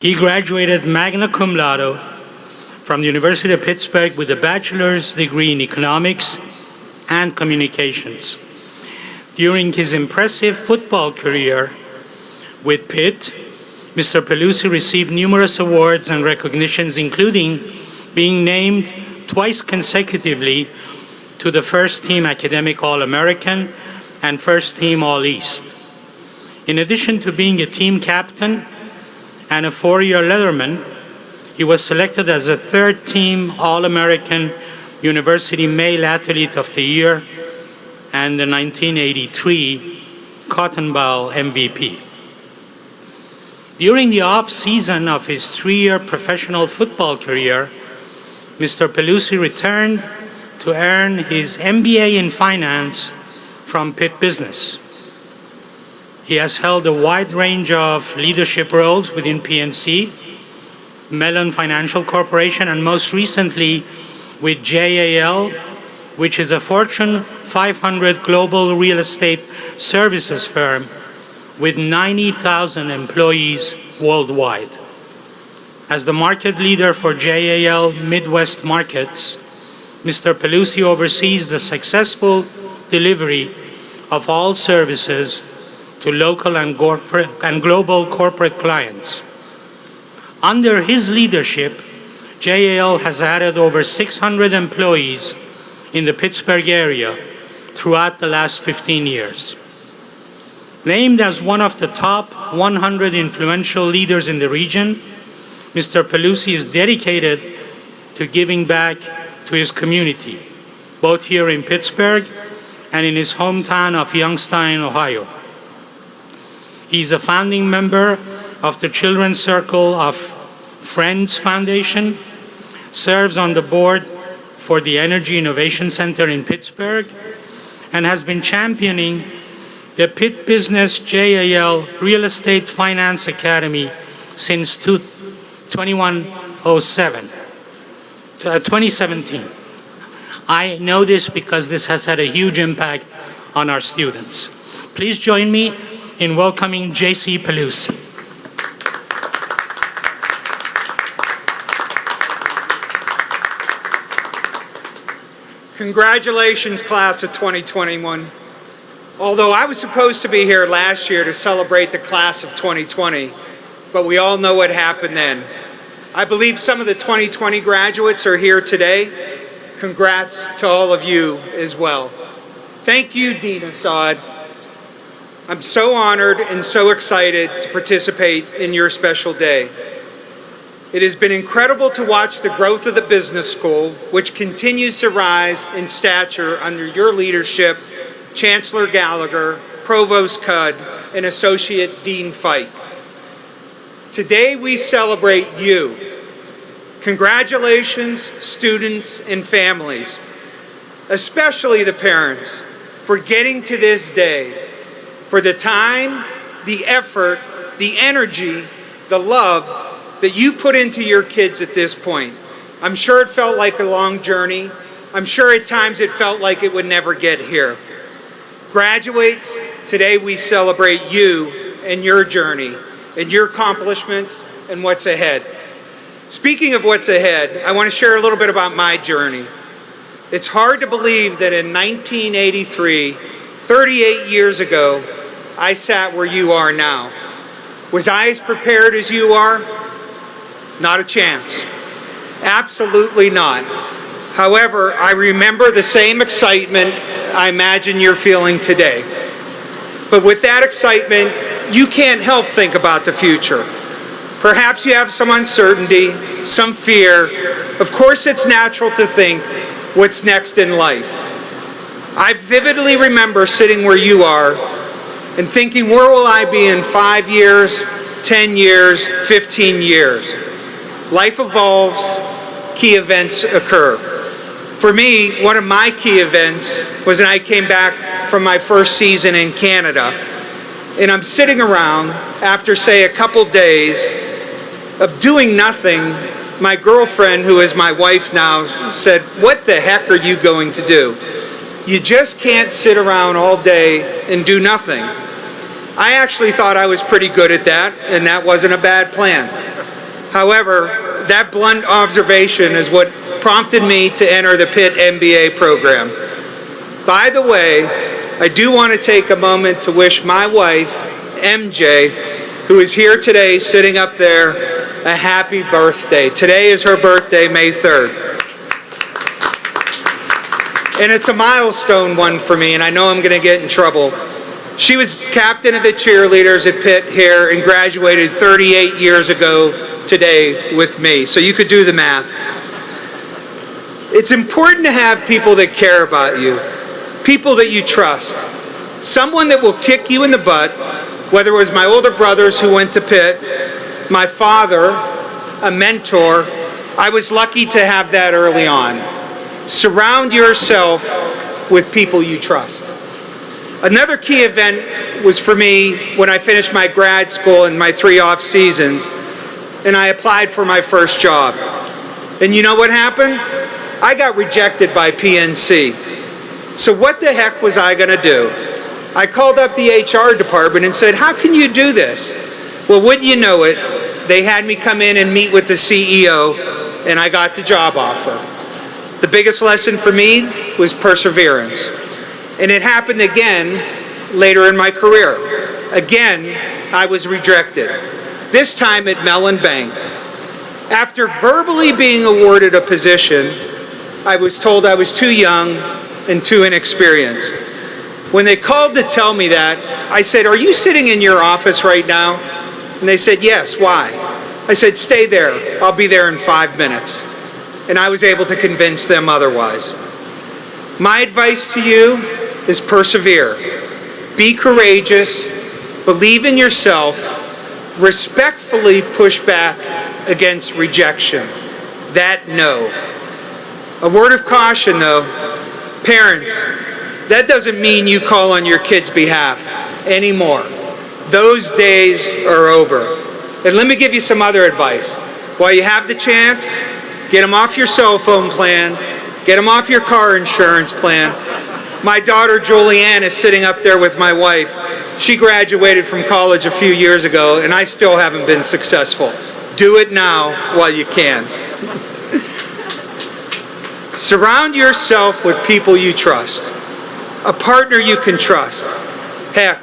He graduated magna cum laude from the University of Pittsburgh with a bachelor's degree in economics and communications. During his impressive football career with Pitt, Mr. Pelusi received numerous awards and recognitions, including being named twice consecutively to the First Team Academic All-American and First Team All-East. In addition to being a team captain and a four-year letterman, he was selected as a third-team All-American University Male Athlete of the Year and the 1983 Cotton Bowl MVP. During the off-season of his three-year professional football career, Mr. Pelusi returned to earn his MBA in finance from Pitt Business. He has held a wide range of leadership roles within PNC, Mellon Financial Corporation, and most recently with JAL, which is a Fortune 500 global real estate services firm with 90,000 employees worldwide. As the market leader for JAL Midwest markets, Mr. Pelusi oversees the successful delivery of all services to local and global corporate clients. Under his leadership, JAL has added over 600 employees in the Pittsburgh area throughout the last 15 years. Named as one of the top 100 influential leaders in the region, Mr. Pelusi is dedicated to giving back to his community, both here in Pittsburgh and in his hometown of Youngstown, Ohio. He's a founding member of the Children's Circle of Friends Foundation, serves on the board for the Energy Innovation Center in Pittsburgh, and has been championing the Pitt Business JAL Real Estate Finance Academy since 2017. I know this because this has had a huge impact on our students. Please join me in welcoming J.C. Pelusi. Congratulations, class of 2021. Although I was supposed to be here last year to celebrate the class of 2020, but we all know what happened then. I believe some of the 2020 graduates are here today. Congrats to all of you as well. Thank you, Dean Assad. I'm so honored and so excited to participate in your special day. It has been incredible to watch the growth of the business school, which continues to rise in stature under your leadership, Chancellor Gallagher, Provost Cudd, and Associate Dean Fike. Today we celebrate you. Congratulations, students and families, especially the parents, for getting to this day, for the time, the effort, the energy, the love that you've put into your kids at this point. I'm sure it felt like a long journey. I'm sure at times it felt like it would never get here. Graduates, today we celebrate you and your journey and your accomplishments and what's ahead. Speaking of what's ahead, I want to share a little bit about my journey. It's hard to believe that in 1983, 38 years ago, I sat where you are now. Was I as prepared as you are? Not a chance. Absolutely not. However, I remember the same excitement I imagine you're feeling today. But with that excitement, you can't help think about the future. Perhaps you have some uncertainty, some fear. Of course, it's natural to think, what's next in life? I vividly remember sitting where you are and thinking, where will I be in 5 years, 10 years, 15 years? Life evolves, key events occur. For me, one of my key events was when I came back from my first season in Canada. And I'm sitting around after, say, a couple days of doing nothing. My girlfriend, who is my wife now, said, "What the heck are you going to do? You just can't sit around all day and do nothing." I actually thought I was pretty good at that, and that wasn't a bad plan. However, that blunt observation is what prompted me to enter the Pitt MBA program. By the way, I do want to take a moment to wish my wife, MJ, who is here today sitting up there, a happy birthday. Today is her birthday, May 3rd. And it's a milestone one for me, and I know I'm going to get in trouble. She was captain of the cheerleaders at Pitt here and graduated 38 years ago today with me, so you could do the math. It's important to have people that care about you, people that you trust, someone that will kick you in the butt, whether it was my older brothers who went to Pitt, my father, a mentor. I was lucky to have that early on. Surround yourself with people you trust. Another key event was for me when I finished my grad school and my 3 off seasons, and I applied for my first job. And you know what happened? I got rejected by PNC. So what the heck was I going to do? I called up the HR department and said, how can you do this? Well, wouldn't you know it, they had me come in and meet with the CEO, and I got the job offer. The biggest lesson for me was perseverance. And it happened again later in my career. Again, I was rejected, this time at Mellon Bank. After verbally being awarded a position, I was told I was too young and too inexperienced. When they called to tell me that, I said, are you sitting in your office right now? And they said, yes, why? I said, stay there, I'll be there in 5 minutes. And I was able to convince them otherwise. My advice to you is persevere. Be courageous, believe in yourself, respectfully push back against rejection. That no. A word of caution though, parents, that doesn't mean you call on your kids' behalf anymore. Those days are over. And let me give you some other advice. While you have the chance, get them off your cell phone plan, get them off your car insurance plan. My daughter Julianne is sitting up there with my wife. She graduated from college a few years ago, and I still haven't been successful. Do it now while you can. Surround yourself with people you trust, a partner you can trust. Heck,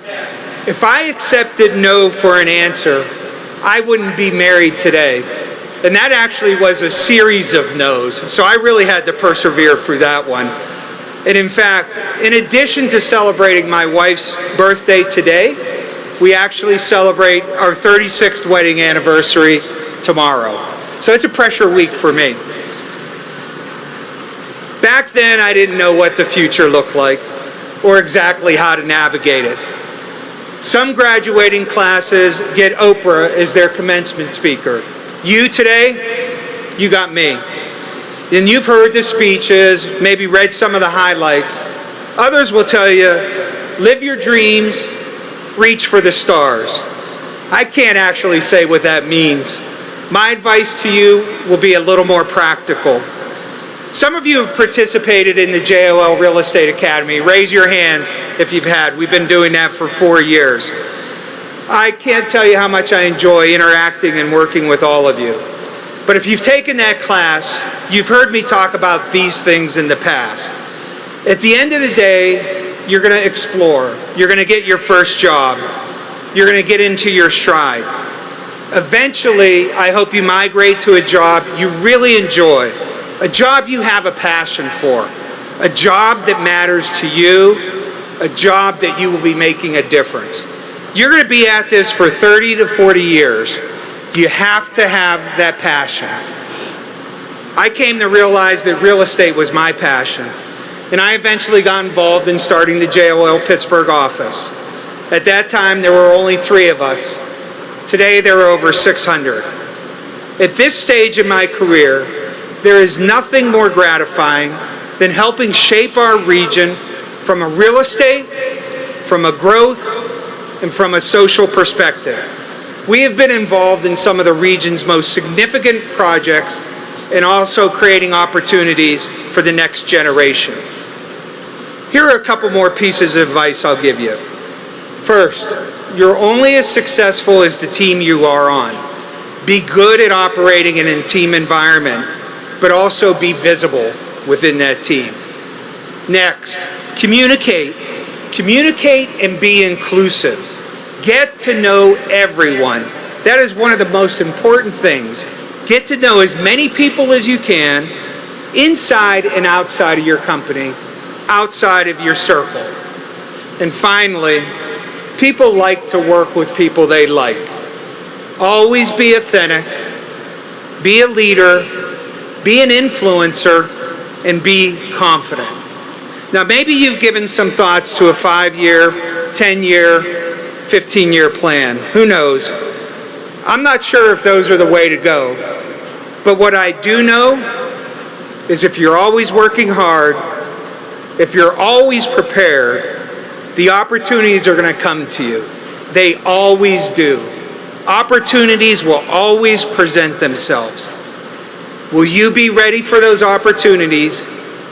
if I accepted no for an answer, I wouldn't be married today. And that actually was a series of no's, so I really had to persevere through that one. And in fact, in addition to celebrating my wife's birthday today, we actually celebrate our 36th wedding anniversary tomorrow. So it's a pressure week for me. Back then, I didn't know what the future looked like or exactly how to navigate it. Some graduating classes get Oprah as their commencement speaker. You today, you got me. And you've heard the speeches, maybe read some of the highlights. Others will tell you, live your dreams, reach for the stars. I can't actually say what that means. My advice to you will be a little more practical. Some of you have participated in the JOL Real Estate Academy. Raise your hands if you've had. We've been doing that for 4 years. I can't tell you how much I enjoy interacting and working with all of you. But if you've taken that class, you've heard me talk about these things in the past. At the end of the day, you're going to explore. You're going to get your first job. You're going to get into your stride. Eventually, I hope you migrate to a job you really enjoy, a job you have a passion for, a job that matters to you, a job that you will be making a difference. You're going to be at this for 30 to 40 years. You have to have that passion. I came to realize that real estate was my passion, and I eventually got involved in starting the JOL Pittsburgh office. At that time, there were only 3 of us. Today, there are over 600. At this stage in my career, there is nothing more gratifying than helping shape our region from a real estate, from a growth, and from a social perspective. We have been involved in some of the region's most significant projects and also creating opportunities for the next generation. Here are a couple more pieces of advice I'll give you. First, you're only as successful as the team you are on. Be good at operating in a team environment, but also be visible within that team. Next, communicate. Communicate and be inclusive. Get to know everyone. That is one of the most important things. Get to know as many people as you can, inside and outside of your company, outside of your circle. And finally, people like to work with people they like. Always be authentic, be a leader, be an influencer, and be confident. Now, maybe you've given some thoughts to a 5-year, 10-year, 15-year plan. Who knows? I'm not sure if those are the way to go. But what I do know is if you're always working hard, if you're always prepared, the opportunities are going to come to you. They always do. Opportunities will always present themselves. Will you be ready for those opportunities?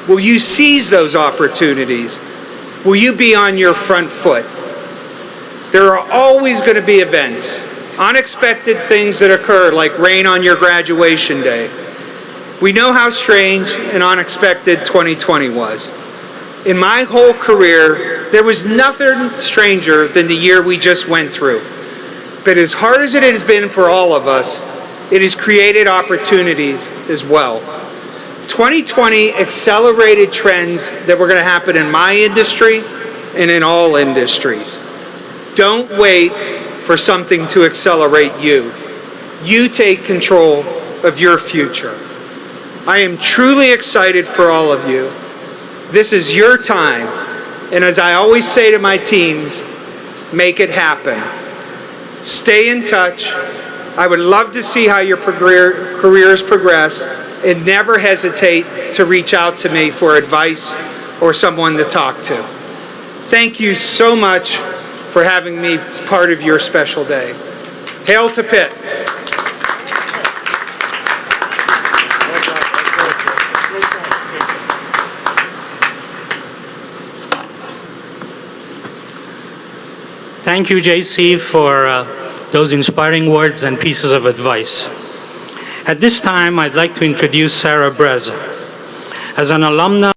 Will you seize those opportunities? Will you be on your front foot? There are always going to be events, unexpected things that occur, like rain on your graduation day. We know how strange and unexpected 2020 was. In my whole career, there was nothing stranger than the year we just went through. But as hard as it has been for all of us, it has created opportunities as well. 2020 accelerated trends that were going to happen in my industry and in all industries. Don't wait for something to accelerate you. You take control of your future. I am truly excited for all of you. This is your time. And as I always say to my teams, make it happen. Stay in touch. I would love to see how your careers progress, and never hesitate to reach out to me for advice or someone to talk to. Thank you so much for having me as part of your special day. Hail to Pitt. Thank you, JC, for those inspiring words and pieces of advice. At this time, I'd like to introduce Sarah Brez. As an alumna